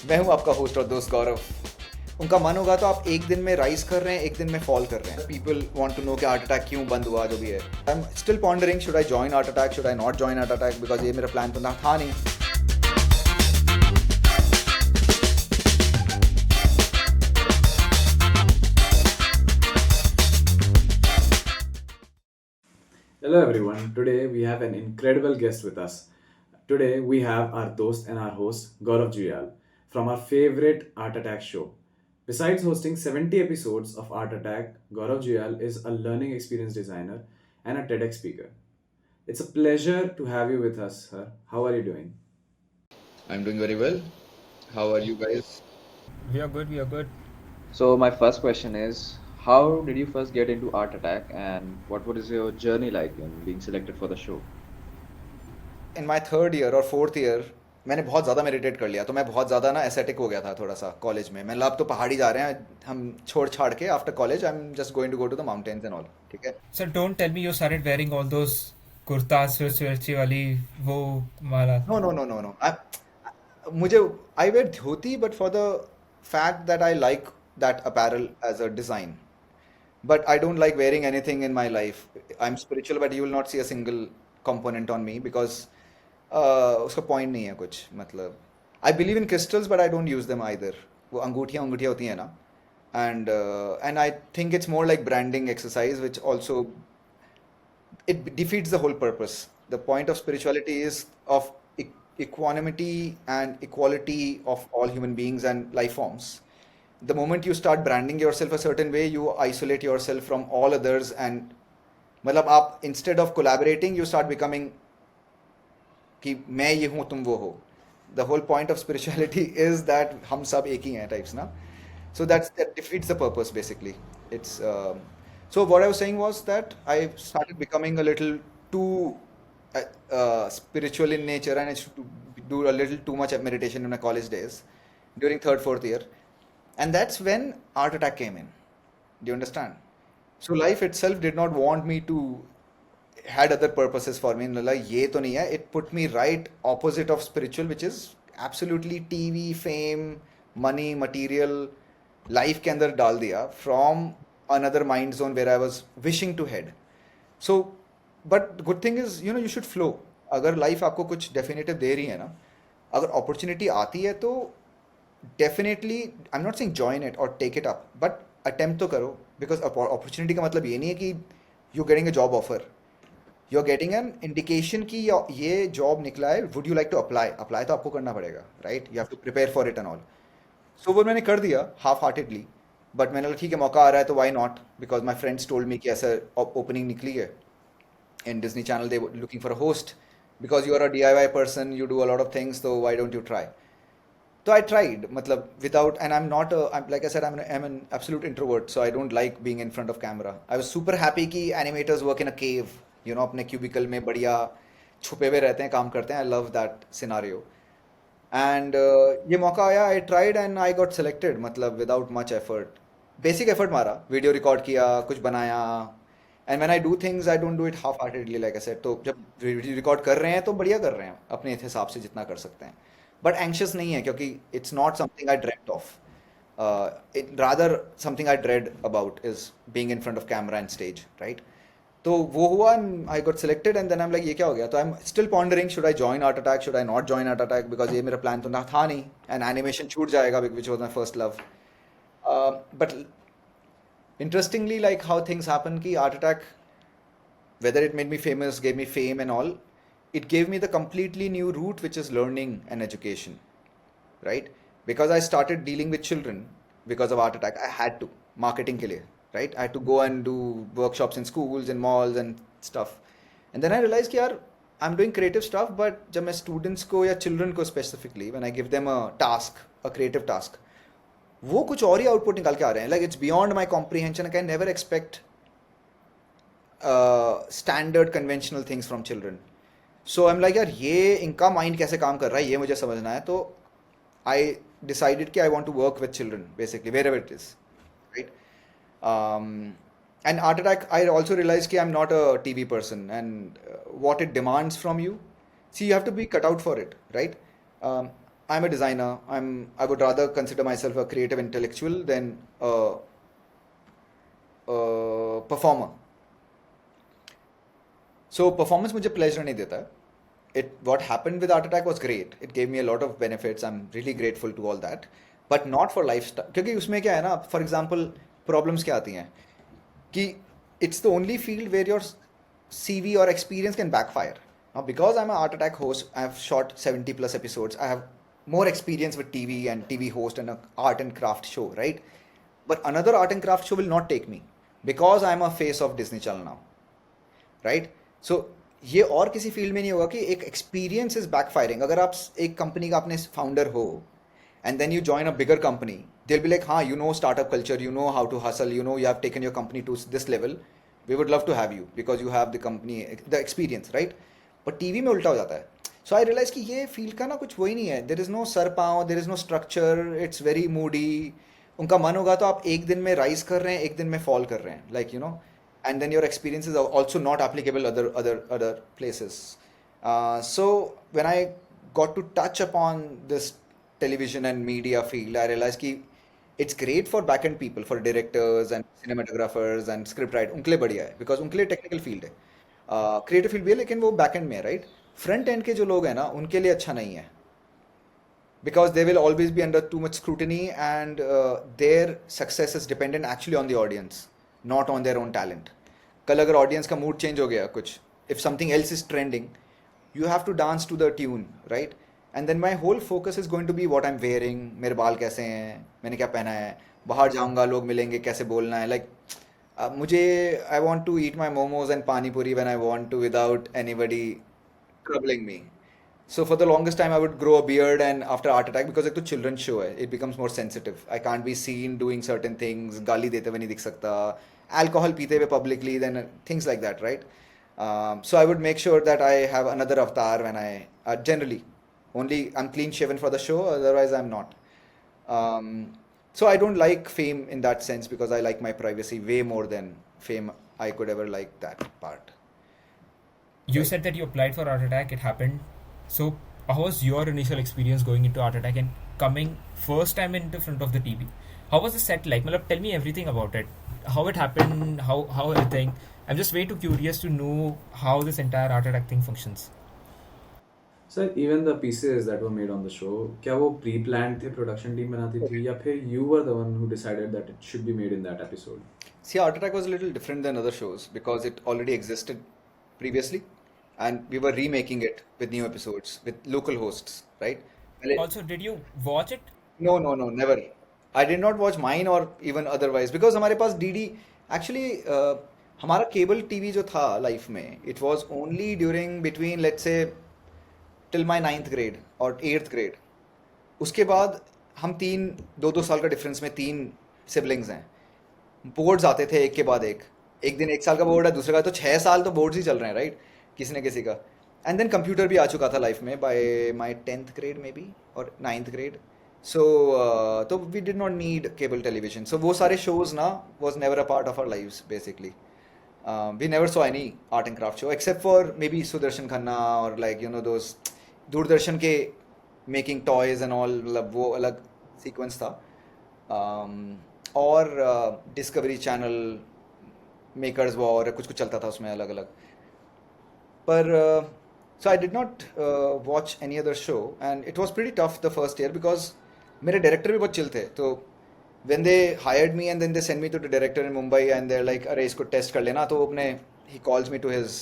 मैं हूं आपका होस्ट और दोस्त गौरव। उनका मन होगा तो आप एक दिन में राइज कर रहे हैं, एक दिन में फॉल कर रहे हैं। पीपल वांट टू नो कि हार्ट अटैक क्यों बंद हुआ, जो भी है। आई am still pondering, should I join heart attack, should I not join heart attack, because ये मेरा प्लान तो ना था नहीं। Hello everyone. Today we have an incredible guest with us. Today we have our host and our host Gaurav Juyal from our favorite Art Attack show. Besides hosting 70 episodes of Art Attack, Gaurav Juyal is a learning experience designer and a TEDx speaker. It's a pleasure to have you with us, sir. How are you doing? I'm doing very well. How are you guys? We are good. We are good. So my first question is, how did you first get into Art Attack, and what was your journey like in being selected for the show? In my third year और fourth year मैंने बहुत ज़्यादा meditate कर लिया, तो मैं बहुत ज़्यादा ना एसेटिक हो गया था थोड़ा सा कॉलेज में। मतलब अब तो पहाड़ी जा रहे हैं हम छोड़ छाड़ के। After college I am just going to go to the mountains and all. ठीक है। So don't tell me you started wearing all those kurtas swirchi wali wo mala. No no no no no, मुझे I wear dhoti but for the fact that I like that apparel as a design, but I don't like wearing anything in my life. I am spiritual but you will not see a single component on me, because उसका point नहीं है कुछ। मतलब I believe in crystals but I don't use them either. वो अंगूठियाँ अंगूठियाँ होती हैं ना, and I think it's more like branding exercise which also it defeats the whole purpose. The point of spirituality is of equanimity and equality of all human beings and life forms. The moment you start branding yourself a certain way, you isolate yourself from all others, and मतलब आप instead of collaborating, you start becoming कि मैं ये हूँ तुम वो हो. The whole point of spirituality is that हम सब एक ही हैं types ना. So that defeats the purpose basically. It's so what I was saying was that I started becoming a little too spiritual in nature, and I used to do a little too much meditation in my college days during third fourth year, and that's when art attack came in. Do you understand? So life itself did not want me to had other purposes for me. Like ये तो नहीं है. It put me right opposite of spiritual, which is absolutely TV, fame, money, material, life के अंदर डाल दिया from another mind zone where I was wishing to head. So, but good thing is, you know, you should flow. अगर life आपको कुछ definitive दे रही है ना, अगर opportunity आती है तो definitely, I'm not saying join it or take it up, but attempt तो करो, because opportunity का मतलब ये नहीं है कि you're getting a job offer. You're getting an indication कि ये job निकला है, would you like to apply? Apply तो आपको करना पड़ेगा, right? You have to prepare for it and all. So वो मैंने कर दिया half heartedly, but मैंने कहा ठीक है मौका आ रहा है तो why not? Because my friends told me कि ऐसा opening निकली है in Disney Channel, they were looking for a host, because you are a DIY person, you do a lot of things, so why don't you try? So I tried, matlab, without, and I'm not a, I'm, like I said, I'm an absolute introvert, so I don't like being in front of camera. I was super happy कि animators work in a cave, you know, अपने cubicle में बढ़िया छुपे हुए रहते हैं, काम करते हैं. I love that scenario. And ये मौका आया, I tried and I got selected, मतलब without much effort. Basic effort मारा, video record किया, कुछ बनाया. And when I do things, I don't do it half-heartedly, like I said. तो जब video record कर रहे हैं तो बढ़िया कर रहे हैं, अपने हिसाब से जितना कर सकते हैं. But anxious नहीं है, क्योंकि it's not something I dreamt of. Rather something I dread about is being in front of camera and stage, right? तो वो हुआ, I got selected, and then I am like ये क्या हो गया. तो I am still pondering, should I join Art Attack, should I not join Art Attack, because ये मेरा प्लान तो ना था नहीं, एंड एनिमेशन छूट जाएगा which was my first love. But interestingly, like how things happen, ki art attack, whether it made me famous, gave me fame and all, it gave me the completely new route, which is learning and education, right? Because I started dealing with children because of art attack. I had to, marketing ke liye, right? I had to go and do workshops in schools and malls and stuff. And then I realized कि यार I'm doing creative stuff, but जब मैं students को या children को specifically, when I give them a task, a creative task, वो कुछ और ही आउटपुट निकाल के आ रहे हैं. Like it's beyond my comprehension. I can never expect standard conventional things from children. So I am like यार ये इनका माइंड कैसे काम कर रहा है, ये मुझे समझना है. तो आई डिसाइडेड कि I want to work with children basically wherever it is, right. And Art Attack, I also realise कि I am not a T V person, and what it demands from you, see you have to be cut out for it, right. I'm a designer. I would rather consider myself a creative intellectual than a performer. So performance मुझे pleasure नहीं देता है. It what happened with Art Attack was great. It gave me a lot of benefits. I'm really grateful to all that. But not for lifestyle. क्योंकि उसमें क्या है ना, for example, problems क्या आती हैं कि it's the only field where your CV or experience can backfire. Now, because I'm an Art Attack host, I have shot 70 plus episodes. I have more experience with TV and TV host and a art and craft show, right? But another art and craft show will not take me because I'm a face of Disney Channel now, right so ये और किसी field में नहीं होगा कि एक experience is backfiring अगर आप एक कंपनी का अपने फाउंडर हो and then you join a bigger company they be like हाँ you know startup culture you know how to hustle you know you have taken your company to this level we would love to have you because you have the company the experience right but TV में उल्टा हो जाता है सो आई realise कि ये field का ना कुछ वही नहीं है देर इज़ नो सर पाँव there is no structure it's very moody उनका मन होगा तो आप एक दिन में राइज कर रहे हैं एक दिन में फॉल कर रहे हैं like you no and then your experiences are also not applicable other places. So when I got to touch upon this television and media field, I realized that it's great for back end people, for directors and cinematographers and script writers. उनके लिए बढ़िया है because उनके लिए technical field है, creative field भी है लेकिन वो back end में है right. Front end के जो लोग हैं ना उनके लिए अच्छा नहीं है because they will always be under too much scrutiny and their success is dependent actually on the audience. Not on their own talent. कल अगर ऑडियंस का मूड चेंज हो गया कुछ if something else is trending you have to dance to the tune right and then my whole focus is going to be what I am wearing मेरे बाल कैसे हैं मैंने क्या पहना है बाहर जाऊंगा लोग मिलेंगे कैसे बोलना है लाइक मुझे I want to eat my momos and pani puri when I want to without anybody troubling me. So for the longest time, I would grow a beard, and after Art Attack, because it's a children's show, it becomes more sensitive. I can't be seen doing certain things. गाली देते हुए नहीं दिख सकता. Alcohol पीते हुए publicly, then things like that, right? So I would make sure that I have another avatar when I generally only I'm clean shaven for the show. Otherwise, I'm not. Um, so I don't like fame in that sense because I like my privacy way more than fame. I could ever like that part. You Right. said that you applied for Art Attack, it happened. So, how was your initial experience going into Art Attack and coming first time into front of the TV? How was the set like? Malab, tell me everything about it. How it happened, how everything. I'm just way too curious to know how this entire Art Attack thing functions. Sir, even the pieces that were made on the show, क्या वो pre-planned थे, production team बनाती थी, या फिर you were the one who decided that it should be made in that episode? See, Art Attack was a little different than other shows because it already existed previously, and we were remaking it with new episodes with local hosts, right? Well, Also, did you watch it? no, never. I did not watch mine or even otherwise because हमारे पास DD actually हमारा cable TV जो था life में it was only during between let's say till my 9th grade और 8th grade. उसके बाद हम दो दो साल का डिफरेंस में 3 सिबलिंग्स हैं बोर्ड्स आते थे एक के बाद एक दिन 1 साल का बोर्ड है दूसरे का तो 6 साल तो बोर्ड्स ही चल रहे हैं राइट किसी न किसी का एंड देन कंप्यूटर भी आ चुका था लाइफ में by my 10th grade maybe और 9th ग्रेड सो तो we did not need cable television so वो सारे शोज ना was never a part of our lives basically we never saw any art and craft show except for maybe Sudarshan Khanna और like you know those Doordarshan के making toys and all मतलब वो अलग sequence था और डिस्कवरी चैनल मेकर्स वॉर कुछ कुछ चलता था उसमें अलग अलग पर so I did not watch any other show and it was pretty tough the first year because मेरे डायरेक्टर भी बहुत चिल थे तो when they hired me and then they sent me to the director in Mumbai and they're like अरे इसको test कर लेना तो वो अपने he calls me to his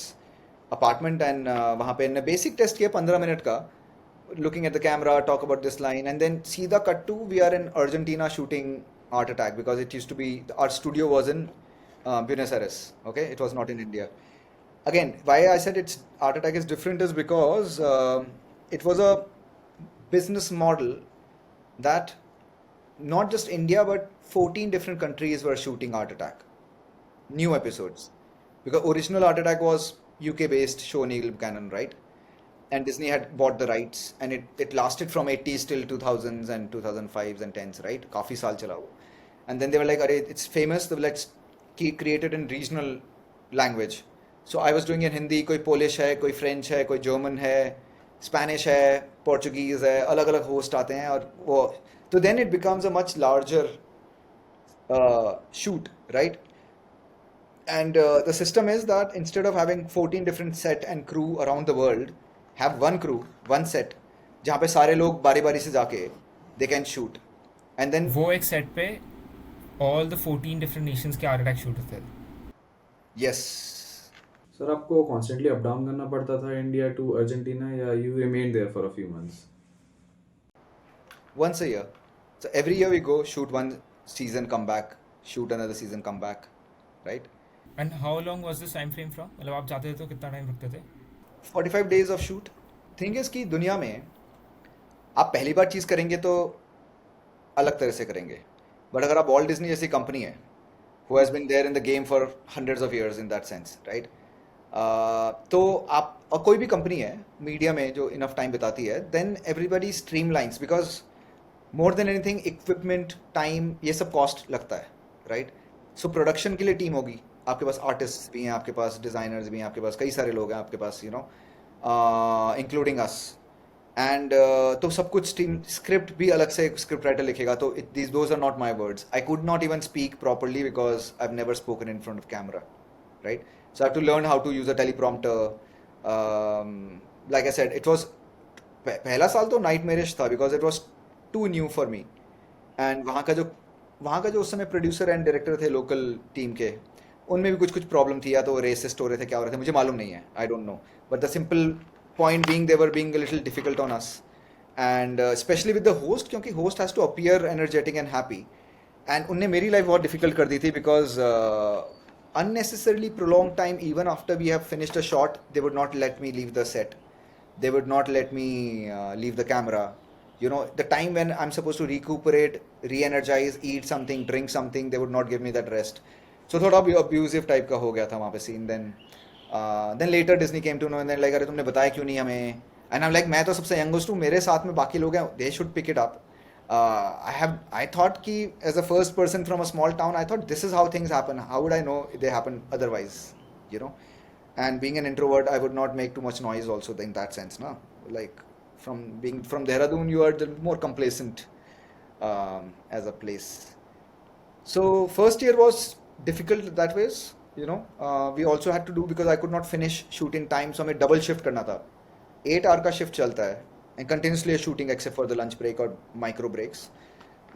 apartment and वहाँ पे इन्होंने बेसिक टेस्ट किया 15 मिनट का looking at the camera talk about this line and then सीधा cut to we are in Argentina shooting Art Attack because it used to be our studio was in Buenos Aires okay it was not in India again why I said it's Art Attack is different is because it was a business model that not just India but 14 different countries were shooting Art Attack new episodes because original Art Attack was UK based show Neil Buchanan right and Disney had bought the rights and it lasted from 80s till 2000s and 2005s and 10s right काफी साल चला वो and then they were like अरे it's famous so let's create it in regional language so I was doing in Hindi कोई Polish है कोई French है कोई German है स्पेनिश है, पोर्चुगीज है, अलग अलग होस्ट आते हैं और वो, तो then it becomes a much larger shoot, right? And the system is that instead of having 14 different set and crew around the world, have one crew, one set, जहाँ पे सारे लोग बारी बारी से जाके they can shoot. And then, वो एक सेट पे all the 14 different nations के आर्ट अटैक शूट होते थे. yes, सर आपको कॉन्स्टेंटली अप डाउन करना पड़ता था इंडिया टू अर्जेंटीना या you remain there for a few months? once a year. So every year we go, shoot one season, come back, shoot another season, come back, right? And how long was this time frame from? मतलब आप जाते थे तो कितना time रुकते थे? 45 days of shoot. Thing is कि दुनिया में आप पहली बार चीज़ करेंगे तो अलग तरह से करेंगे, बट अगर आप वॉल्ट डिज्नी जैसी कंपनी है who has been there in the game for hundreds of years in that sense, right? तो आप और कोई भी कंपनी है मीडिया में जो इनफ टाइम बिताती है, then everybody streamlines, because more than anything equipment, time, ये सब कॉस्ट लगता है, राइट? सो प्रोडक्शन के लिए टीम होगी, आपके पास आर्टिस्ट भी हैं, आपके पास डिज़ाइनर्स भी हैं, आपके पास कई सारे लोग हैं आपके पास, you know, including us. And तो सब कुछ टीम, स्क्रिप्ट भी अलग से स्क्रिप्ट राइटर लिखेगा, तो these those are not my words. I could not even speak properly because I have never spoken in front of camera, right? So I have to learn how to use a teleprompter. Like I said, it was पहला साल तो nightmarish था because it was too new for me. And वहाँ का जो उस समय producer and director थे लोकल टीम के, उनमें भी कुछ कुछ प्रॉब्लम थी, या तो रेसिस्ट हो रहे थे, क्या हो रहे थे मुझे मालूम नहीं है, I don't know. But the simple point being they were being a little difficult on us, and specially with the host, क्योंकि host has to appear energetic and happy. And उनने मेरी लाइफ बहुत डिफिकल्ट कर दी थी because unnecessarily prolonged time, even after we have finished a shot, they would not let me leave the set, they would not let me leave the camera, you know, the time when I'm supposed to recuperate, re-energize, eat something, drink something, they would not give me that rest. So थोड़ा abusive type का हो गया था वहाँ पे scene. Then later Disney came to know and then like, अरे तुमने बताया क्यों नहीं हमें? And I'm like, मैं तो सबसे youngest हूँ, मेरे साथ में बाकी लोग हैं, they should pick it up. I thought कि as a first person from a small town, I thought this is how things happen. How would I know they happen otherwise, you know? And being an introvert, I would not make too much noise also in that sense, no? Like from being from Dehradun, you are the more complacent as a place. So first year was difficult that ways, you know. We also had to do, because I could not finish shoot in time, so हमें double shift करना था. 8 hour का shift चलता है and continuously shooting except for the lunch break or micro breaks.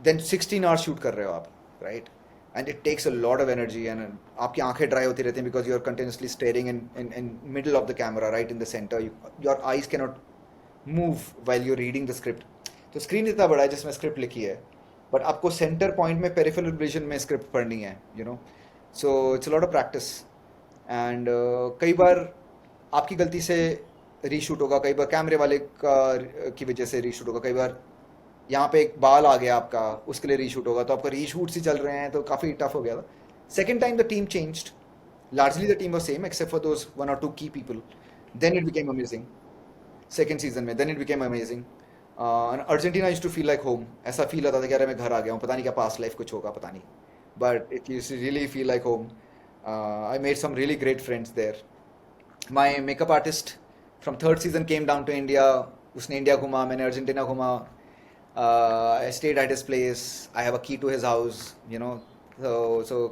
Then 16 hours shoot कर रहे हो आप, right? And it takes a lot of energy and आपकी आंखें dry होती रहती हैं because you are continuously staring in middle of the camera, right in the center. Your eyes cannot move while you're reading the script. तो screen इतना बड़ा है जिसमें स्क्रिप्ट लिखी है, बट आपको सेंटर पॉइंट में पेरिफेरल विजन में स्क्रिप्ट पढ़नी है, you no. So it's a lot of practice. And कई बार आपकी गलती से रीशूट होगा, कई बार कैमरे वाले की वजह से रीशूट होगा, कई बार यहाँ पे एक बाल आ गया आपका, उसके लिए रीशूट होगा, तो आपका रीशूट्स ही चल रहे हैं, तो काफ़ी टफ हो गया था. Second time the team changed, largely the team was same except for those 1 or 2 key people. Then it became amazing. Second season में then it became amazing. And Argentina used to feel like home. ऐसा feel आता था कि अरे मैं घर आ गया हूँ, पता नहीं क्या पास्ट लाइफ कुछ होगा, पता नहीं. But it used to really feel like home. I made some really great friends there. My makeup artist from third season came down to India. उसने इंडिया घुमा, मैंने अर्जेंटीना घुमा. I stayed at his place. I have a key to his house. You know, so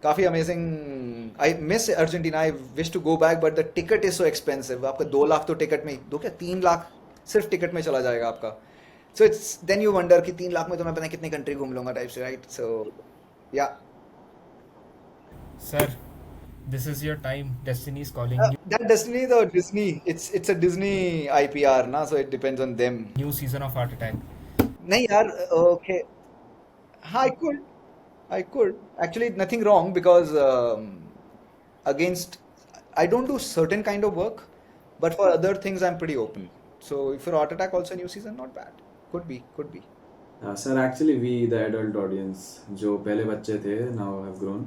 काफ़ी amazing. I miss Argentina, I wish to go back, but the ticket is so expensive. आपका 2 लाख तो ticket में, 2 क्या 3 लाख सिर्फ ticket में चला जाएगा आपका. So it's then you wonder कि 3 लाख में तो मैं पता नहीं कितनी कंट्री घूम लूँगा टाइप से, राइट? सो या sir, this is your time. Destiny is calling you. That destiny the Disney, it's a Disney IPR ना, so it depends on them. New season of Heart Attack. नहीं यार, ओके, हाँ, I could. Actually, nothing wrong because against, I don't do certain kind of work, but for other things I'm pretty open. So if for Art Attack also new season, not bad. Could be. Sir, actually we the adult audience जो पहले बच्चे थे now have grown,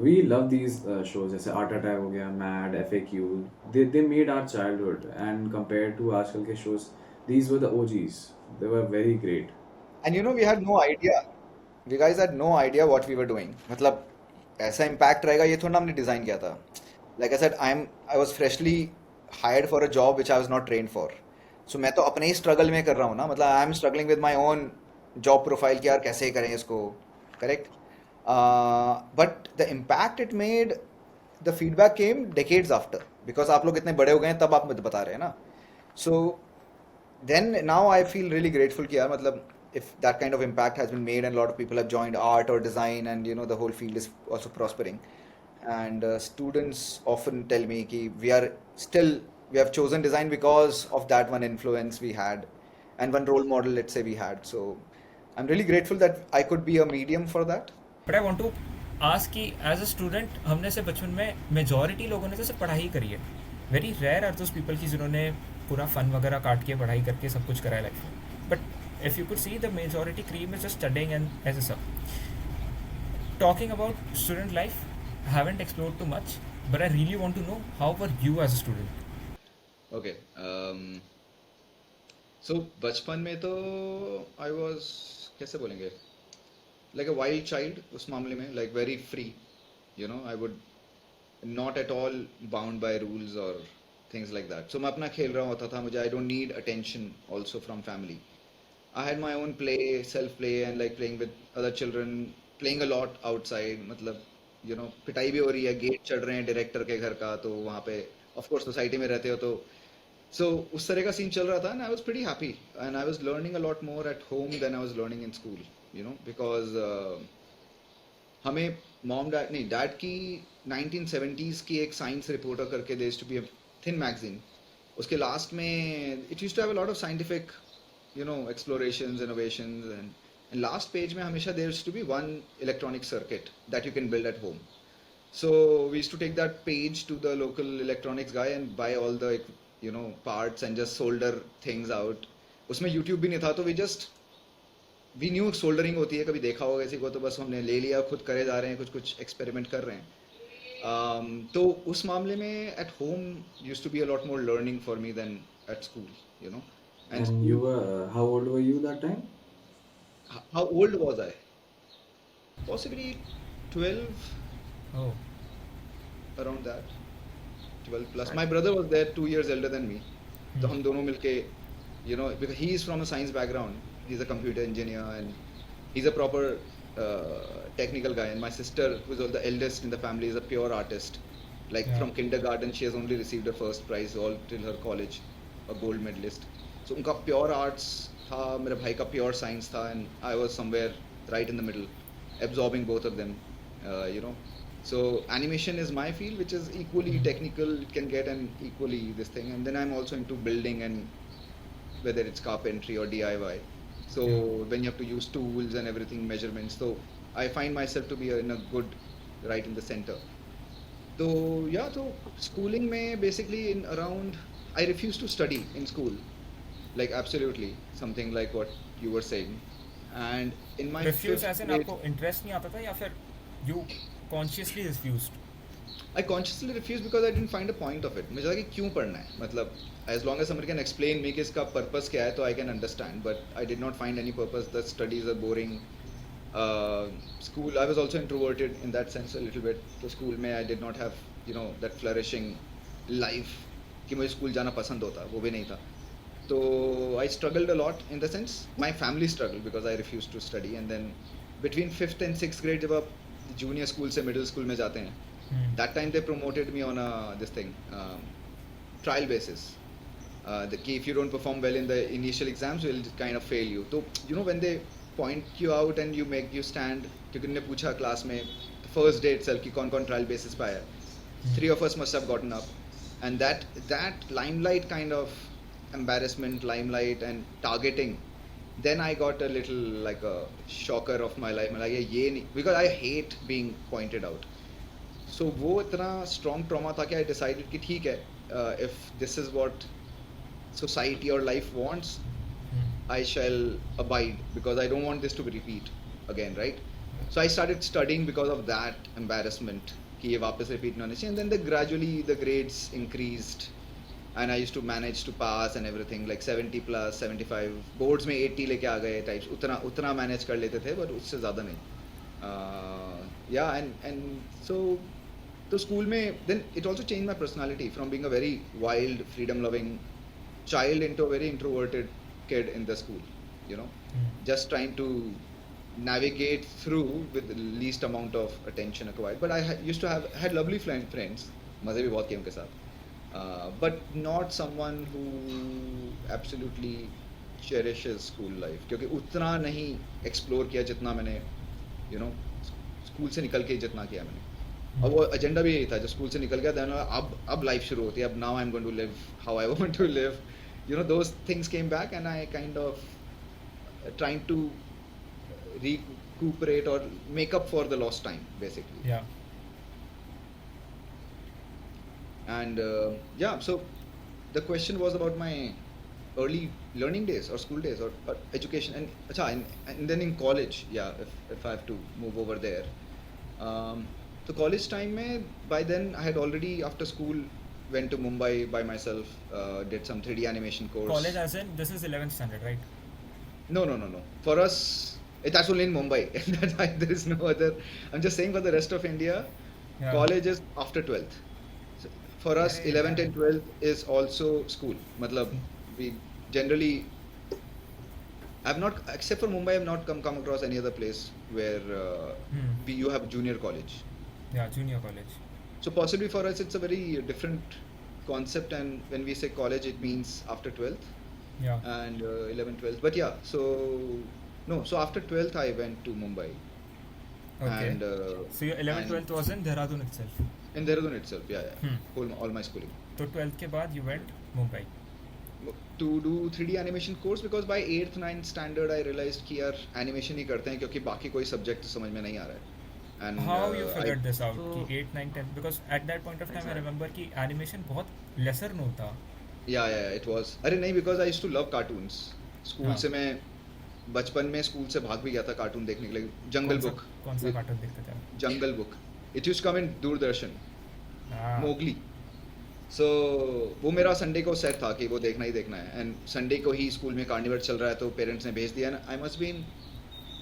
we love these shows जैसे Art Attack हो गया, Mad, FAQ. They made our childhood, and compared to आजकल के shows, these were the OGs. They were very great. And you know, we had no idea. We guys had no idea what we were doing. मतलब ऐसा impact रहेगा ये थोड़ा हमने design किया था. Like I said, I was freshly hired for a job which I was not trained for. So मैं तो अपने ही struggle में कर रहा हूँ ना, मतलब I am struggling with my own job profile कि यार कैसे करें इसको, correct? But the impact it made, the feedback came decades after, because आप लोग इतने बड़े हो गए हैं तब आप मुझे बता रहे हैं ना. So then now I feel really grateful कि यार मतलब if that kind of impact has been made and a lot of people have joined art or design, and you know the whole field is also prospering, and students often tell me कि we have chosen design because of that one influence we had and one role model, let's say, we had. So I'm really grateful that I could be a medium for that. But I want to ask कि as a student हमने से बचपन में majority लोगों ने तो सिर्फ पढ़ाई करी है. Very rare are those people की जिन्होंने पूरा फन वगैरह काट के पढ़ाई करके सब कुछ करा है लाइफ में. But if you could see the majority cream is just studying and as a sub. Talking about student life, haven't explored too much, but I really want to know how were you as a student? Okay. So बचपन में तो I was, कैसे बोलेंगे, like a wild child उस मामले में, like very free, you know. I would not at all bound by rules or things like that. So मैं अपना खेल रहा होता था, मुझे I don't need attention also from family. I had my own play, self play, and like playing with other children, playing a lot outside. मतलब you know पिटाई भी हो रही है, गेट चढ़ रहे हैं डायरेक्टर के घर का, तो वहाँ पे of course सोसाइटी में रहते हो तो so उस तरह का सीन चल रहा था, and I was pretty happy, and I was learning a lot more at home than I was learning in school, you know, because हमें मॉम डैड नहीं डैड की 1970s की एक साइंस रिपोर्टर करके there to be a thin magazine, उसके last में it used to have a lot of scientific you know explorations, innovations, and last page mein hamesha there used to be one electronic circuit that you can build at home. So we used to take that page to the local electronics guy and buy all the you know parts and just solder things out. उसमें YouTube भी नहीं था, तो we knew soldering होती है, कभी देखा होगा किसी को, तो बस हमने ले लिया, खुद करे जा रहे हैं, कुछ कुछ एक्सपेरिमेंट कर रहे हैं. तो उस मामले में at home used to be a lot more learning for me than at school, you know. And And you school, were, how old were you that time? how old was I? Possibly 12, Oh, around that. 12 plus. My brother was there 2 years elder than me. तो हम दोनों मिलके, you know, because he is from a science background. He's a computer engineer and he's a proper technical guy. And my sister, who's all the eldest in the family, is a pure artist. Like yeah. from kindergarten, she has only received her first prize all till her college, a gold medalist. So उनका pure arts था, मेरे भाई का pure science था, and I was somewhere right in the middle, absorbing both of them, you know. So animation is my field, which is equally technical, it can get, and equally this thing. And then I'm also into building, and whether it's carpentry or DIY. So when you have to use tools and everything, measurements, so I find myself to be in a good, right in the center. So yeah, so schooling में basically in around, I refused to study in school, like absolutely something like what you were saying. And in my Refuse fifth as in grade, आपको interest नहीं आता था या फिर you consciously refused? I consciously refused because I didn't find a point of it. मुझे लगा कि क्यों पढ़ना है, मतलब as long as somebody can explain me कि इसका purpose क्या है, तो I can understand. But I did not find any purpose. The studies are boring. School, I was also introverted in that sense a little bit. तो school में I did not have, you know, that flourishing life कि मुझे school जाना पसंद होता, वो भी नहीं था. So I struggled a lot, in the sense my family struggled because I refused to study. And then between 5th and 6th grade, जब आप junior school से middle school में जाते हैं, that time they promoted me on a this thing, trial basis. The key, if you don't perform well in the initial exams, will kind of fail you. So you know when they point you out and you make you stand, क्योंकि उन्होंने पूछा class में the first day itself कि कौन कौन trial basis पे आया, 3 of us must have gotten up, and that limelight kind of embarrassment, limelight and targeting, then I got a little like a shocker of my life. मैं लगा ये नहीं, because I hate being pointed out. So वो इतना strong trauma था कि I decided कि ठीक है, if this is what society or life wants, I shall abide, because I don't want this to repeat again, right? So I started studying because of that embarrassment कि ये वापस repeat ना होने चाहिए. And then gradually the grades increased, and I used to manage to pass and everything, like 70 plus 75, boards में 80 लेके आ गए types, उतना manage कर लेते थे, but उससे ज़्यादा नहीं. Yeah, and so तो स्कूल में then it also changed my personality from being a very wild, freedom-loving child into a very introverted kid in the school, you know, just trying to navigate through with the least amount of attention acquired. But I used to have had lovely friends, मज़े भी बहुत किए उनके साथ, but not someone who absolutely cherishes school life, क्योंकि उतना नहीं explore किया जितना मैंने, you know, स्कूल से निकल के जितना किया मैंने. और वो एजेंडा भी यही था, जब स्कूल से निकल गया देन अब लाइफ शुरू होती है, अब now I am going to live how I want to live, you know, those things came back and I kind of trying to recuperate or make up for the lost time basically. Yeah. And yeah, so the question was about my early learning days or school days or education, and acha, and then in college, yeah, if I have to move over there, so college time mein, by then I had already after school went to Mumbai by myself, did some 3D animation course. College as in this is 11th standard, right? No, for us that's only in Mumbai. There is no other. I'm just saying for the rest of India, Yeah. college is after 12th. So for us, 11th and 12th is also school. Matlab, we generally, I've not, except for Mumbai, I've not come across any other place where you have junior college. Yeah, junior college. So possibly for us, it's a very different concept. And when we say college, it means after 12th. Yeah. And 11th, 12th. But yeah, so after 12th, I went to Mumbai. Okay. And So your 11th, and 12th was in Dehradun itself. in Dehradun itself, yeah. All my schooling. So 12th के बाद you went Mumbai. To do 3D animation course, because by 8th 9th standard I realized कि यार animation ही करते हैं, क्योंकि बाकी कोई subject समझ में नहीं आ रहा है. And How you figured this out? So- कि 8, 9, 10, because at that point of time I remember कि animation बहुत lesser known था. yeah, it was. अरे नहीं, because I used to love cartoons. School हाँ. से मैं बचपन में स्कूल से भाग भी गया था कार्टून देखने के लिए. Jungle Book. कौन सा कार्टून देखते थे? Jungle Book. It used to come in Doordarshan. हाँ. मोगली. सो वो मेरा संडे को सेट था कि वो देखना ही देखना है. एंड संडे को ही स्कूल में कार्निवल चल रहा है, तो पेरेंट्स ने भेज दिया. And I must be in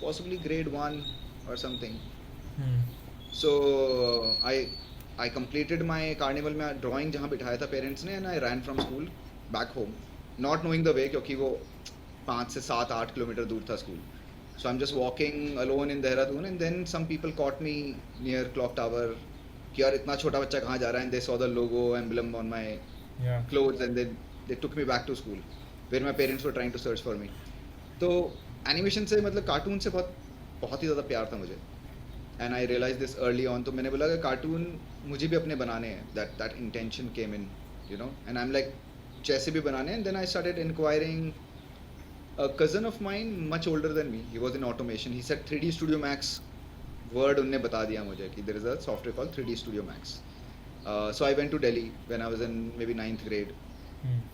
possibly grade 1 और something. So I completed my carnival में ड्राइंग जहाँ बिठाया था पेरेंट्स ने, and I ran from school back home, not knowing the way, क्योंकि वो 5 से 7-8 किलोमीटर दूर था school. So I am just walking alone in Dehradun, and then some people caught me near clock tower कि यार इतना छोटा बच्चा कहाँ जा रहा है. And they saw the logo emblem on my Yeah. clothes, and they took me back to school where my parents were trying to search for me. तो एनिमेशन से मतलब कार्टून से बहुत ही ज़्यादा प्यार था मुझे. And I realise this early on. तो मैंने बोला कि कार्टून मुझे भी अपने बनाने हैं. That intention came in, you know, and I am like जैसे भी बनाने. And then I started inquiring. A cousin of mine, much older than me, he was in automation. He said 3D Studio Max word उनने बता दिया मुझे कि there is a software called 3D Studio Max. So I went to Delhi when I was in maybe 9th grade.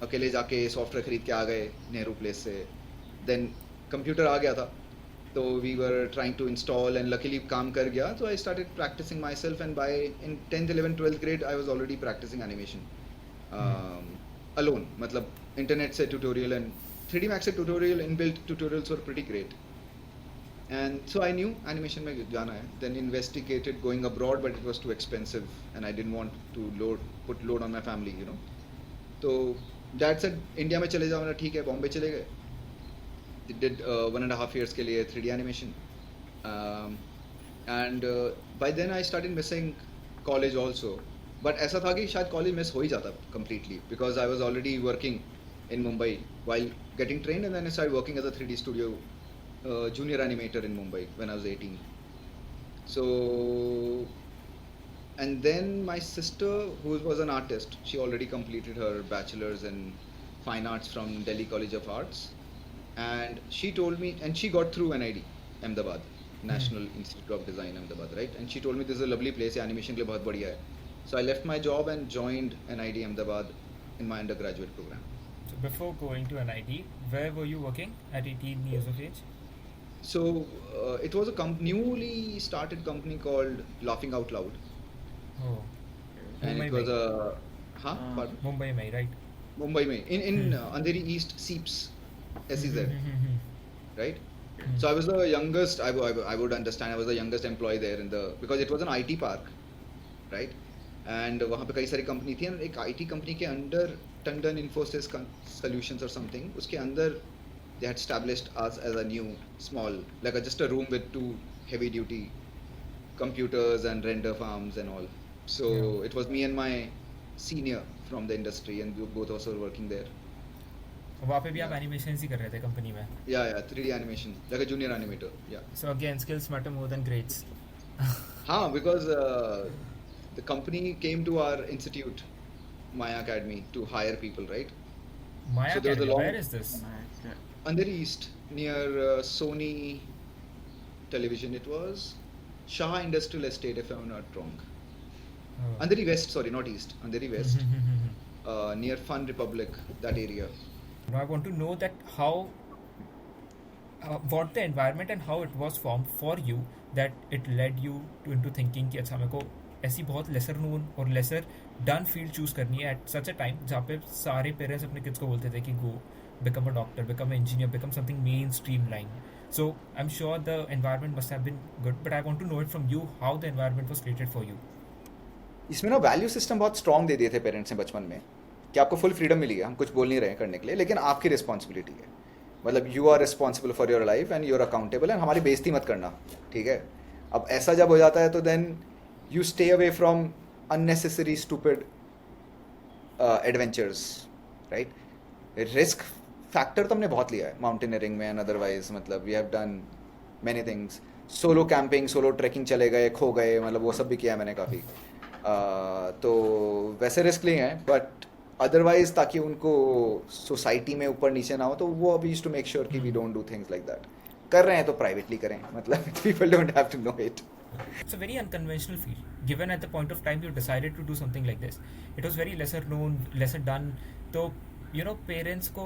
अकेले जाके software खरीद के आ गए नेहरू प्लेस से. देन कंप्यूटर आ गया था, तो we were trying to install, and luckily काम कर गया. तो I started practising myself, and by in 10th 11th 12th grade I was already practicing animation alone. मतलब इंटरनेट से ट्यूटोरियल, एंड 3D Max से tutorial, inbuilt tutorials were pretty great. And so I knew animation में जाना है. Then investigated going abroad, but it was too expensive, and I didn't want to put load on my family, you know. तो dad said India में चले जाओ ना. ठीक है, बॉम्बे चले गए. Did 1.5 years के लिए 3D animation, and by then I started missing college also. But ऐसा था कि शायद college miss हो ही जाता completely, because I was already working in Mumbai while getting trained, and then I started working as a 3D studio junior animator in Mumbai when I was 18. So, and then my sister, who was an artist, she already completed her bachelor's in fine arts from Delhi College of Arts, and she told me, and she got through NID Ahmedabad, National Institute of Design Ahmedabad, right? And she told me this is a lovely place, animation के लिए बहुत बढ़िया है. So I left my job and joined NID Ahmedabad in my undergraduate program. So before going to NIT, where were you working at 18 years of age? So it was a newly started company called Laughing Out Loud, Oh, and Mumbai it was में. pardon? Mumbai में, right? Mumbai में, in Andheri East, Seeps, SEZ, right? So I was the youngest. I would understand. I was the youngest employee there because it was an IT park, right? And वहाँ पे कई सारी company थी and एक IT company के under Tandon Infosys solutions और something उसके अंदर they had established us as a new small like just a room with two heavy duty computers and render farms and all. So Yeah. it was me and my senior from the industry and we both also were working there. वहाँ पे भी आप Yeah. Animation ही कर रहे थे company में. Yeah, 3D animation like a junior animator. Yeah. So again, skills matter more than grades. Because the company came to our institute, Maya Academy, to hire people, right? Maya So there was a Academy, long where is this? Andheri East near Sony Television. It was Shah Industrial Estate, if I'm not wrong. Oh. Andheri West, sorry, not East. Andheri West, near Fun Republic, that area. Now I want to know that how, what the environment and how it was formed for you that it led you to into thinking कि अच्छा मेरे को ऐसी बहुत lesser known और lesser done field choose करनी है at such a time जहाँ पे सारे parents अपने kids को बोलते थे कि go become a doctor, become an engineer, become something mainstream line. So I'm sure the environment must have been good, but I want to know it from you how the environment was created for you. इसमें ना value system बहुत strong दे दिए थे parents ने बचपन में कि आपको फुल फ्रीडम मिली है, हम कुछ बोल नहीं रहे हैं करने के लिए, लेकिन आपकी रिस्पॉन्सिबिलिटी है. मतलब you are responsible for your life and you are accountable and हमारी बेइज्जती मत करना, ठीक है. अब ऐसा जब हो जाता है तो then you stay away from unnecessary stupid adventures, right. Risk factor तो हमने बहुत लिया है माउंटेनियरिंग में एंड अदरवाइज. मतलब we have done many things, solo camping, solo trekking, चले गए, खो गए, मतलब वो सब भी किया है मैंने काफ़ी. तो वैसे रिस्क लिए हैं, बट अदरवाइज ताकि उनको सोसाइटी में ऊपर नीचे ना हो, तो वो अभी यूज्ड टू मेक श्योर कि we don't do things like that. कर रहे हैं तो प्राइवेटली करें, मतलब people don't have to know it. It's a very unconventional field. Given at the point of time you decided to do something like this, it was very lesser known, lesser done. तो parents को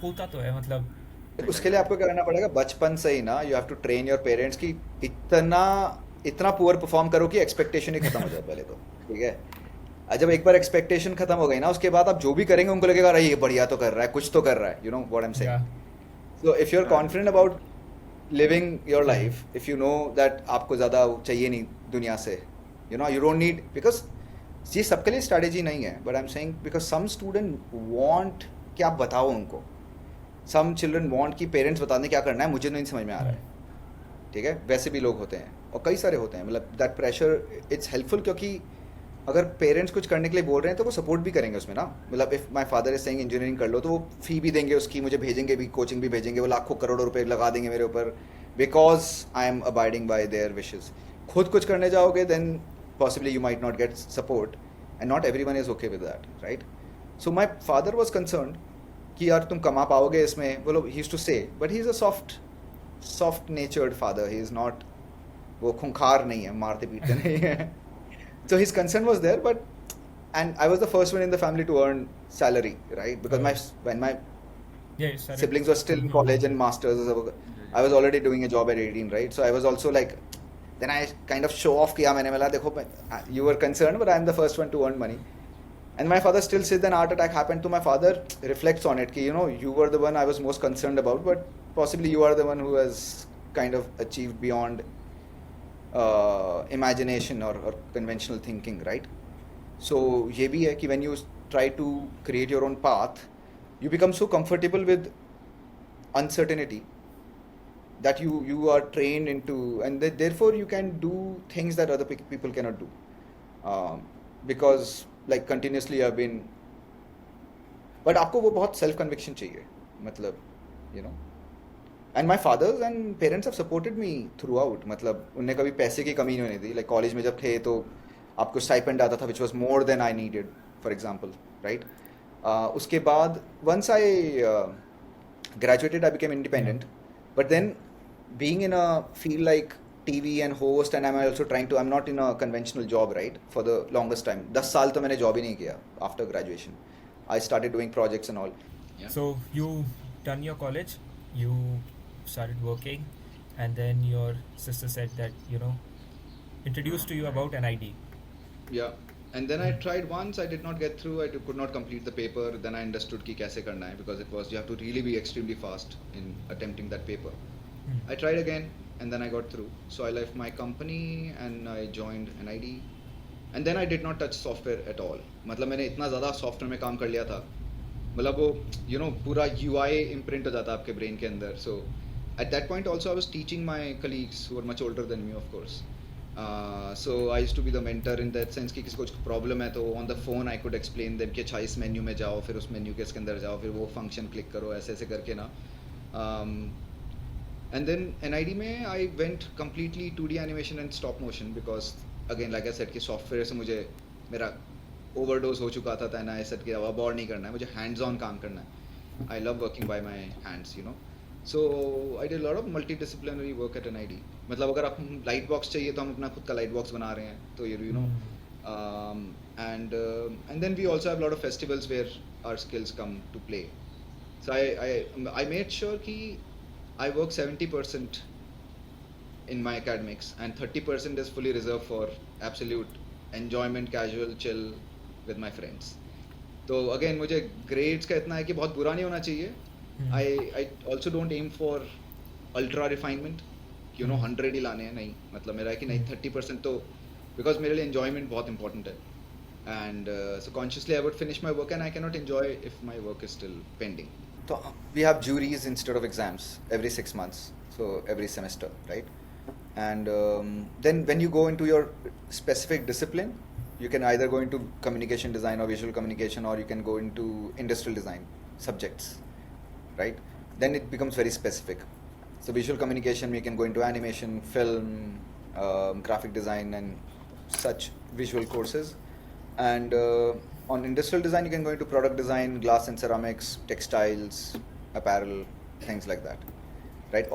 होता तो है, मतलब उसके लिए आपको क्या करना पड़ेगा बचपन से ही ना, you have to train your parents कि इतना इतना पुअर परफॉर्म करो कि एक्सपेक्टेशन ही खत्म हो जाए पहले तो, ठीक है. जब एक बार एक्सपेक्टेशन खत्म हो गई ना, उसके बाद आप जो भी करेंगे उनको लगेगा अरे ये बढ़िया तो कर रहा है, कुछ तो कर रहा है, you know what I am saying. So if you are confident about living your life, if you know that आपको ज़्यादा चाहिए नहीं दुनिया से, यू डोंट नीड, बिकॉज ये सबके लिए स्ट्रैटेजी नहीं है, but I am saying because some student want कि आप बताओ उनको. सम चिल्ड्रन वांट कि पेरेंट्स बता दें क्या करना है, मुझे नहीं समझ में आ रहा है, ठीक है. वैसे भी लोग होते हैं और कई सारे होते हैं. मतलब दैट प्रेशर इट्स हेल्पफुल, क्योंकि अगर पेरेंट्स कुछ करने के लिए बोल रहे हैं तो वो सपोर्ट भी करेंगे उसमें ना. मतलब if my father is saying engineering कर लो, तो वो फ़ी भी देंगे उसकी, मुझे भेजेंगे भी, कोचिंग भी भेजेंगे, वो लाखों करोड़ों रुपए लगा देंगे मेरे ऊपर, because I am abiding by their wishes. खुद कुछ करने जाओगे then possibly you might not get support and not everyone is okay with that, right. So my father was concerned कि यार तुम कमा पाओगे इसमें, बोलो he used to say, but he is a soft natured father, he is not, वो खूंखार नहीं है, मारते पीटते नहीं है. So his concern was there, and I was the first one in the family to earn salary, right? Because when my siblings were still in college and masters, I was already doing a job at 18, right? So I was also like, then I kind of show off किया मैंने, बोला देखो you were concerned, but I'm the first one to earn money. And my father still says then heart attack happened. So my father reflects on it, कि you were the one I was most concerned about, but possibly you are the one who has kind of achieved beyond imagination or conventional thinking, right? So ये भी है कि when you try to create your own path, you become so comfortable with uncertainty that you are trained into, and therefore you can do things that other people cannot do, because like continuously you have been, but आपको वो बहुत self conviction चाहिए, मतलब and my father's and parents have supported me through out. मतलब उनने कभी पैसे की कमी नहीं होने दी. लाइक कॉलेज में जब थे तो आपको स्टाइपेंड आता था which was more than I needed, for example, right. उसके बाद once I graduated I became independent, but then being in a field like TV and host, and I am also trying to, I am not in a conventional job, right, for the longest time. 10 साल तो मैंने job ही नहीं किया after graduation. I started doing projects and all. So you done your college, you started working, and then your sister said that introduced to you about an ID. Yeah, and then I tried once, I did not get through, could not complete the paper. Then I understood कि कैसे करना है, because it was, you have to really be extremely fast in attempting that paper. I tried again and then I got through. So I left my company and I joined NID, and then I did not touch software at all. मतलब मैंने इतना ज़्यादा software में काम कर लिया था, मतलब वो पूरा UI इम्प्रिंट हो जाता है आपके ब्रेन के अंदर. So at that point also I was teaching my colleagues who are much older than me of course. So I used to be the mentor in that sense कि किसी को कुछ प्रॉब्लम है तो on the phone I could explain them कि अच्छा इस menu में जाओ, फिर उस मेन्यू के इसके अंदर जाओ, फिर वो फंक्शन क्लिक करो, ऐसे ऐसे करके ना. And then NID में I went completely 2D animation and stop motion because again like I said कि software से मुझे मेरा overdose हो चुका था, and I said कि अब और नहीं करना है, मुझे hands on काम करना है. I love working by my hands. So I did a lot of multidisciplinary work at NID. मतलब अगर आप light box चाहिए तो हम अपना खुद का light box बना रहे हैं, तो and then we also have a lot of festivals where our skills come to play. So I made sure कि I work 70% in my academics and 30% is fully reserved for absolute enjoyment, casual, chill with my friends. तो again मुझे grades का इतना है कि बहुत बुरा नहीं होना चाहिए. I also don't aim for ultra refinement, 100 ही लाने हैं, नहीं. मतलब मेरा है कि नहीं 30% तो because मेरे लिए enjoyment बहुत important है. And so consciously I would finish my work and I cannot enjoy if my work is still pending. So we have juries instead of exams every 6 months, so every semester, right? And then when you go into your specific discipline, you can either go into communication design or visual communication, or you can go into industrial design subjects, right? Then it becomes very specific. So visual communication, we can go into animation, film, graphic design and such visual courses. And on industrial design, you can go into product design, glass and ceramics, textiles, apparel, things like that, right?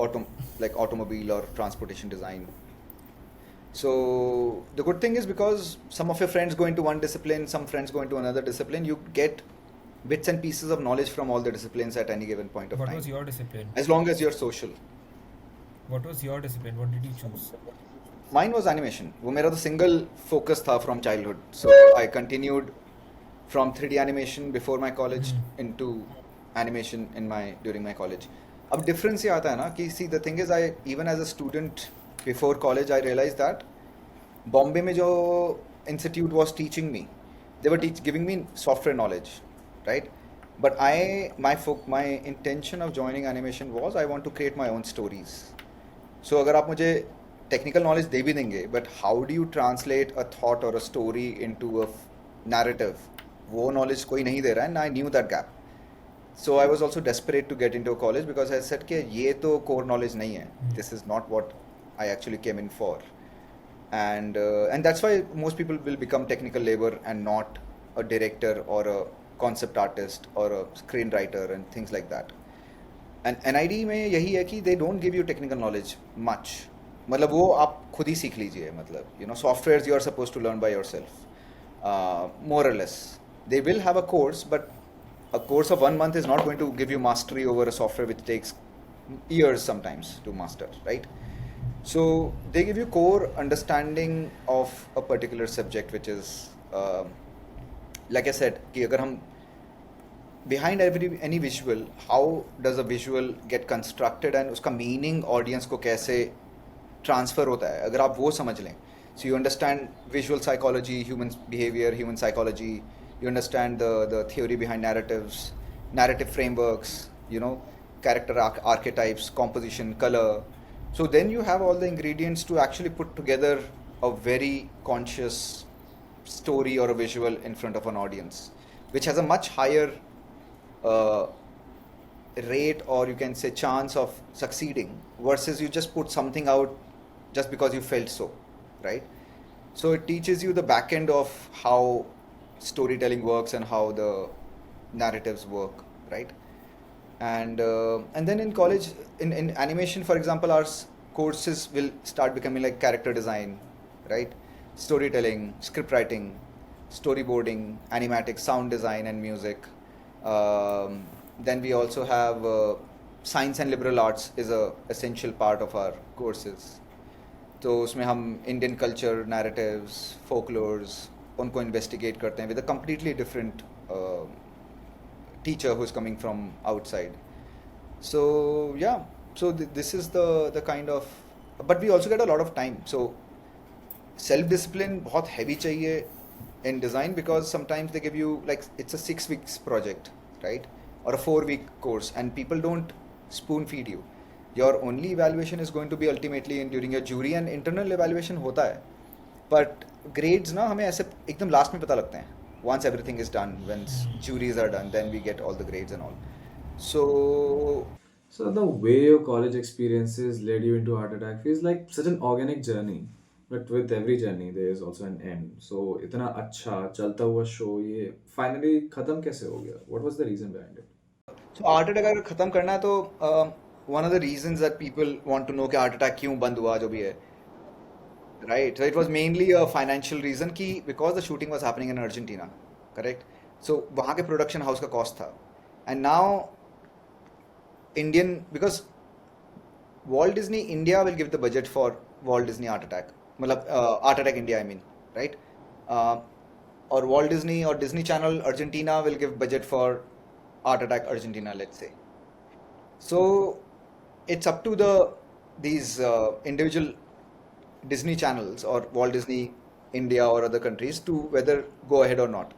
Like automobile or transportation design. So the good thing is because some of your friends go into one discipline, some friends go into another discipline, you get bits and pieces of knowledge from all the disciplines at any given point of time. What was your discipline? As long as you're social. What was your discipline? What did you choose? Mine was animation. वो मेरा तो single focus था from childhood. So I continued from 3D animation before my college into animation during my college. अब difference ये आता है ना कि see the thing is I even as a student before college I realized that Bombay में जो institute was teaching me, they were giving me software knowledge, right? But my intention of joining animation was I want to create my own stories. So अगर आप मुझे technical knowledge दे भी देंगे, but how do you translate a thought or a story into a narrative? वो knowledge कोई नहीं दे रहा है, and I knew that gap. So I was also desperate to get into a college because I said कि ये तो core knowledge नहीं है. This is not what I actually came in for. And that's why most people will become technical labor and not a director or a concept artist or a screenwriter and things like that. And NID में यही है कि they don't give you technical knowledge much. मतलब वो आप खुद ही सीख लीजिए. मतलब softwares you are supposed to learn by yourself, more or less. They will have a course, but a course of 1 month is not going to give you mastery over a software which takes years sometimes to master, right? So they give you core understanding of a particular subject, which is like I said कि अगर हम behind any visual, how does a visual get constructed and उसका meaning audience को कैसे transfer होता है, अगर आप वो समझ लें. So you understand visual psychology, human behavior, human psychology, you understand the theory behind narratives, narrative frameworks, character archetypes, composition, color. So then you have all the ingredients to actually put together a very conscious story or a visual in front of an audience, which has a much higher rate, or you can say chance of succeeding, versus you just put something out just because you felt so, right? So it teaches you the back end of how storytelling works and how the narratives work, right? And then in college, in animation, for example, our courses will start becoming like character design, right? Storytelling, script writing, storyboarding, animatics, sound design and music. Then we also have science and liberal arts is a essential part of our courses. तो उसमें हम Indian culture, narratives, folklores, उनको investigate करते हैं with a completely different teacher who is coming from outside. So yeah, so this is the kind of, but we also get a lot of time. So self discipline बहुत heavy चाहिए in design, because sometimes they give you like it's a 6 weeks project, right, or a 4 week course, and people don't spoon feed you. Your only evaluation is going to be ultimately in during your jury, and internal evaluation होता है, but grades ना हमें ऐसे एकदम last में पता लगते हैं. Once everything is done, when juries are done, then we get all the grades and all. So So the way your college experiences led you into Heart Attack feels like such an organic journey. But with every journey, there is also an end. So इतना अच्छा चलता हुआ show ये finally खत्म कैसे हो गया? What was the reason behind it? So heart attack अगर खत्म करना है तो one of the reasons that people want to know कि हार्ट अटैक क्यों बंद हुआ जो भी है, right? So it was mainly a financial reason कि because the shooting was happening in Argentina, correct? So वहाँ के production house का cost था, and now Indian, because Walt Disney India will give the budget for Walt Disney Art Attack, मतलब Art Attack India, I mean, right? Uh, or Walt Disney or Disney Channel Argentina will give budget for Art Attack Argentina, let's say. So it's up to these individual Disney channels or Walt Disney India or other countries to whether go ahead or not.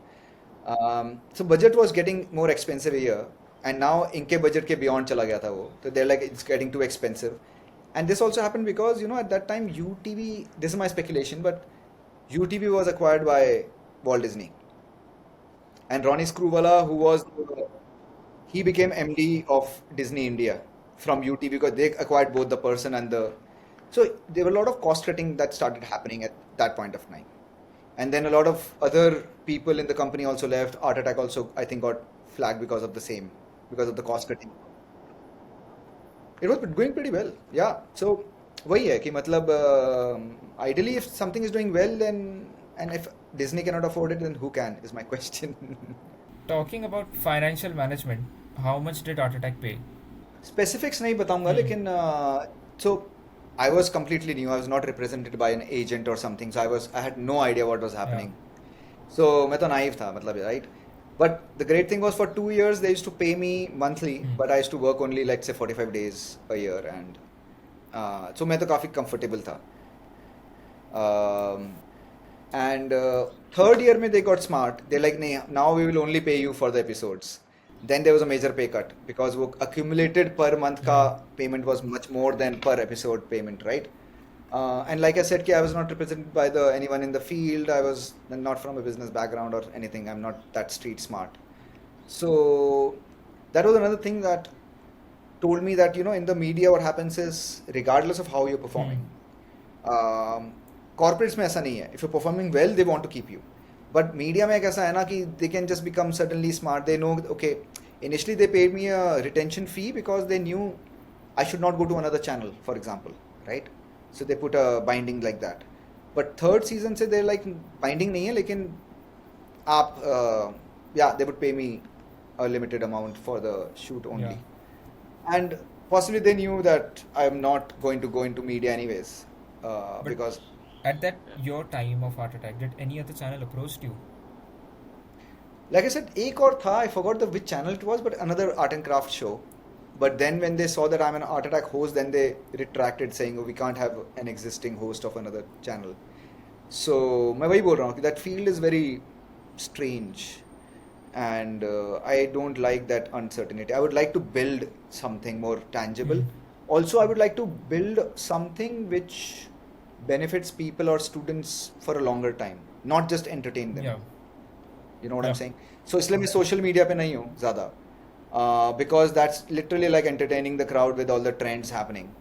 So budget was getting more expensive a year, and now इनके budget के beyond चला गया था वो. So they're like it's getting too expensive, and this also happened because at that time UTV. This is my speculation, but UTV was acquired by Walt Disney, and Ronnie Screwvala, who was he became MD of Disney India from UTV because they acquired both the person and the. So there were a lot of cost cutting that started happening at that point of time. And then a lot of other people in the company also left. Art Attack also, I think, got flagged because of the same, because of the cost cutting. It was going pretty well, yeah. So वही है कि मतलब ideally if something is doing well, then, and if Disney cannot afford it, then who can is my question. Talking about financial management, how much did Art Attack pay? Specifics नहीं बताऊंगा, लेकिन so I was completely new. I was not represented by an agent or something, so I had no idea what was happening. So मैं तो naive था मतलब, right? But the great thing was for 2 years they used to pay me monthly, but I used to work only, let's say, 45 days a year, and so मैं तो काफी comfortable था. And third year में they got smart. They're like, नहीं, now we will only pay you for the episodes. Then there was a major pay cut because वो accumulated per month का payment was much more than per episode payment, right? And like I said, I was not represented by anyone in the field. I was not from a business background or anything. I'm not that street smart. So that was another thing that told me that in the media what happens is, regardless of how you're performing, corporates में ऐसा नहीं है. If you're performing well, they want to keep you. But media में ऐसा है ना कि they can just become suddenly smart. They know, okay, initially they paid me a retention fee because they knew I should not go to another channel, for example, right? So they put a binding like that. But third season से they're like, binding नहीं है, लेकिन आप yeah, they would pay me a limited amount for the shoot only. And possibly they knew that I'm not going to go into media anyways, because At that your time of Heart Attack, did any other channel approached you? like I said, एक और था, I forgot which channel it was, but another art and craft show. But then when they saw that I'm an Art Attack host, then they retracted saying, oh, we can't have an existing host of another channel. So मैं वही बोल रहा हूँ कि that field is very strange, and I don't like that uncertainty. I would like to build something more tangible. Also, I would like to build something which benefits people or students for a longer time, not just entertain them. Yeah. You know what I'm saying? So इसलिए मैं social media पे नहीं हूँ ज़्यादा, because that's literally like entertaining the crowd with all the trends happening.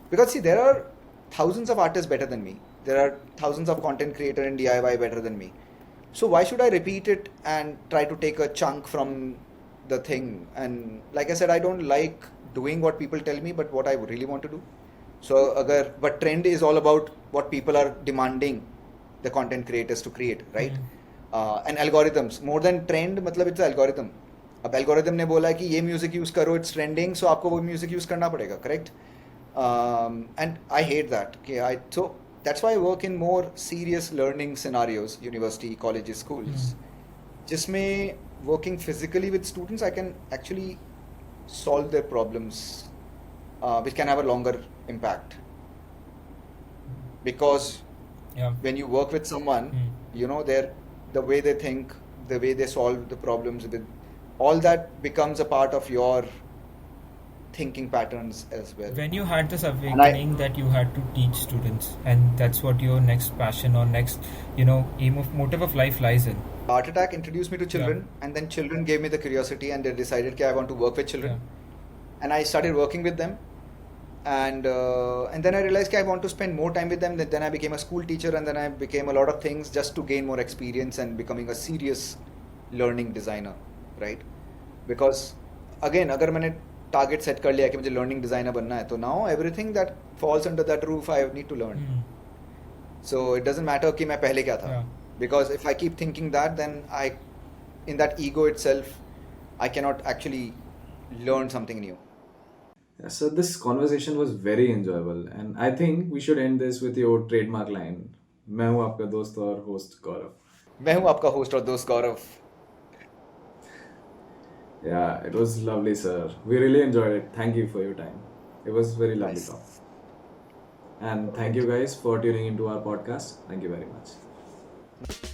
Because see, there are thousands of artists better than me. There are thousands of content creator in DIY better than me. So why should I repeat it and try to take a chunk from the thing? And like I said, I don't like doing what people tell me, but what I really want to do. So but trend is all about what people are demanding the content creators to create, right? And algorithms, more than trend, मतलब it's an algorithm. अब algorithm ने बोला है कि ये music use करो, it's trending, so आपको वो music use करना पड़ेगा, correct? And I hate that. Okay, so that's why I work in more serious learning scenarios, university, colleges, schools. जिसमें working physically with students, I can actually solve their problems, which can have a longer impact. Because Yeah. when you work with someone, Hmm. you know, the way they think, the way they solve the problems with, all that becomes a part of your thinking patterns as well. When you had this And I, awakening that you had to teach students, and that's what your next passion or next, aim of motive of life lies in. Art Attack introduced me to Yeah. children, and then children gave me the curiosity, and they decided that I want to work with Yeah. children, and I started working with them, and then I realized that I want to spend more time with them. Then I became a school teacher, and then I became a lot of things just to gain more experience and becoming a serious learning designer, right? Because again, अगर मैंने target set कर लिया कि मुझे learning designer बनना है, तो now everything that falls under that roof I need to learn. Hmm. So it doesn't matter कि मैं पहले क्या था, Yeah. because if I keep thinking that, then in that ego itself, I cannot actually learn something new. Yeah, so this conversation was very enjoyable, and I think we should end this with your trademark line. मैं हूँ आपका दोस्त और host Gaurav. मैं हूँ आपका host और दोस्त गौरव. Yeah, it was lovely, sir. We really enjoyed it. Thank you for your time. It was very lovely Nice. talk. And thank you guys for tuning into our podcast. Thank you very much.